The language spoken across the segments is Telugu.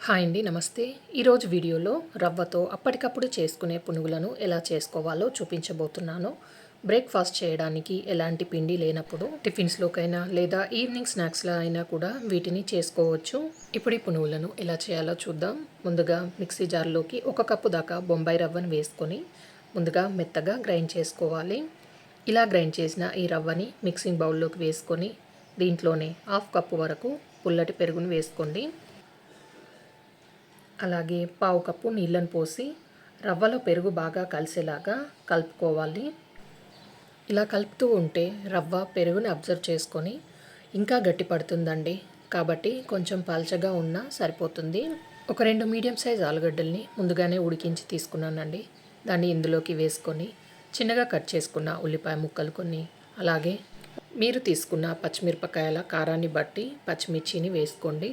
హాయ్ అండి, నమస్తే. ఈరోజు వీడియోలో రవ్వతో అప్పటికప్పుడు చేసుకునే పునుగులను ఎలా చేసుకోవాలో చూపించబోతున్నాను. బ్రేక్ఫాస్ట్ చేయడానికి ఎలాంటి పిండి లేనప్పుడు టిఫిన్స్లోకైనా లేదా ఈవినింగ్ స్నాక్స్లో అయినా కూడా వీటిని చేసుకోవచ్చు. ఇప్పుడు ఈ పునుగులను ఎలా చేయాలో చూద్దాం. ముందుగా మిక్సీ జార్లోకి 1 కప్పు దాకా బొంబాయి రవ్వను వేసుకొని ముందుగా మెత్తగా గ్రైండ్ చేసుకోవాలి. ఇలా గ్రైండ్ చేసిన ఈ రవ్వని మిక్సింగ్ బౌల్లోకి వేసుకొని దీంట్లోనే 1/2 కప్పు వరకు పుల్లటి పెరుగును వేసుకోండి. అలాగే 1/4 కప్పు నీళ్ళను పోసి రవ్వలో పెరుగు బాగా కలిసేలాగా కలుపుకోవాలి. ఇలా కలుపుతూ ఉంటే రవ్వ పెరుగుని అబ్జర్వ్ చేసుకొని ఇంకా గట్టి పడుతుందండి. కాబట్టి కొంచెం పల్చగా ఉన్నా సరిపోతుంది. ఒక 2 మీడియం సైజ్ ఆలుగడ్డల్ని ముందుగానే ఉడికించి తీసుకున్నానండి. దాన్ని ఇందులోకి వేసుకొని చిన్నగా కట్ చేసుకున్న ఉల్లిపాయ ముక్కలు కొన్ని, అలాగే మీరు తీసుకున్న పచ్చిమిరపకాయల కారాన్ని బట్టి పచ్చిమిర్చిని వేసుకోండి.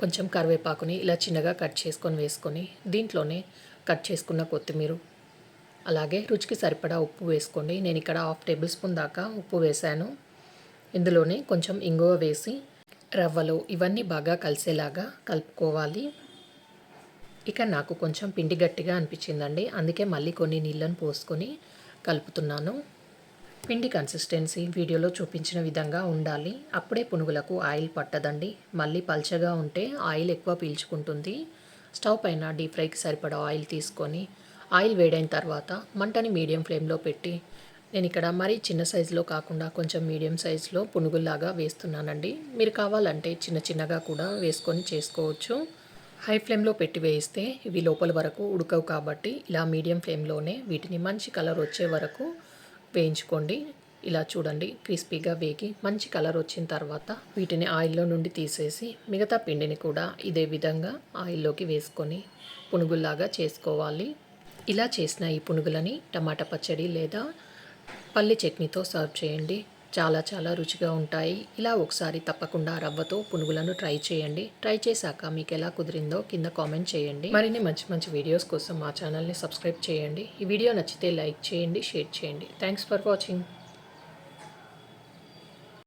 కొంచెం కరివేపాకుని ఇలా చిన్నగా కట్ చేసుకొని వేసుకొని దీంట్లోనే కట్ చేసుకున్న కొత్తిమీర, అలాగే రుచికి సరిపడా ఉప్పు వేసుకోండి. నేను ఇక్కడ 1/2 టేబుల్ స్పూన్ దాకా ఉప్పు వేశాను. ఇందులోనే కొంచెం ఇంగువ వేసి రవ్వలో ఇవన్నీ బాగా కలిసేలాగా కలుపుకోవాలి. ఇక నాకు కొంచెం పిండి గట్టిగా అనిపించిందండి, అందుకే మళ్ళీ కొన్ని నీళ్ళను పోసుకొని కలుపుతున్నాను. పిండి కన్సిస్టెన్సీ వీడియోలో చూపించిన విధంగా ఉండాలి. అప్పుడే పునుగులకు ఆయిల్ పట్టదండి. మళ్ళీ పల్చగా ఉంటే ఆయిల్ ఎక్కువ పీల్చుకుంటుంది. స్టవ్ పైన డీప్ ఫ్రైకి సరిపడా ఆయిల్ తీసుకొని ఆయిల్ వేడైన తర్వాత మంటని మీడియం ఫ్లేమ్లో పెట్టి నేను ఇక్కడ మరీ చిన్న సైజులో కాకుండా కొంచెం మీడియం సైజులో పునుగుల్లాగా వేస్తున్నానండి. మీరు కావాలంటే చిన్న చిన్నగా కూడా వేసుకొని చేసుకోవచ్చు. హై ఫ్లేమ్లో పెట్టి వేయిస్తే ఇవి లోపల వరకు ఉడకవు కాబట్టి ఇలా మీడియం ఫ్లేమ్లోనే వీటిని మంచి కలర్ వచ్చే వరకు వేయించుకోండి. ఇలా చూడండి, క్రిస్పీగా వేగి మంచి కలర్ వచ్చిన తర్వాత వీటిని ఆయిల్లో నుండి తీసేసి మిగతా పిండిని కూడా ఇదే విధంగా ఆయిల్లోకి వేసుకొని పునుగుల్లాగా చేసుకోవాలి. ఇలా చేసిన ఈ పునుగులని టమాటా పచ్చడి లేదా పల్లి చట్నీతో సర్వ్ చేయండి. చాలా చాలా రుచిగా ఉంటాయి. ఇలా ఒకసారి తప్పకుండా రవ్వతో పునుగులను ట్రై చేయండి. ట్రై చేశాక మీకు ఎలా కుదిరిందో కింద కామెంట్ చేయండి. మరిన్ని మంచి మంచి వీడియోస్ కోసం మా ఛానల్ని సబ్స్క్రైబ్ చేయండి. ఈ వీడియో నచ్చితే లైక్ చేయండి, షేర్ చేయండి. Thanks for watching.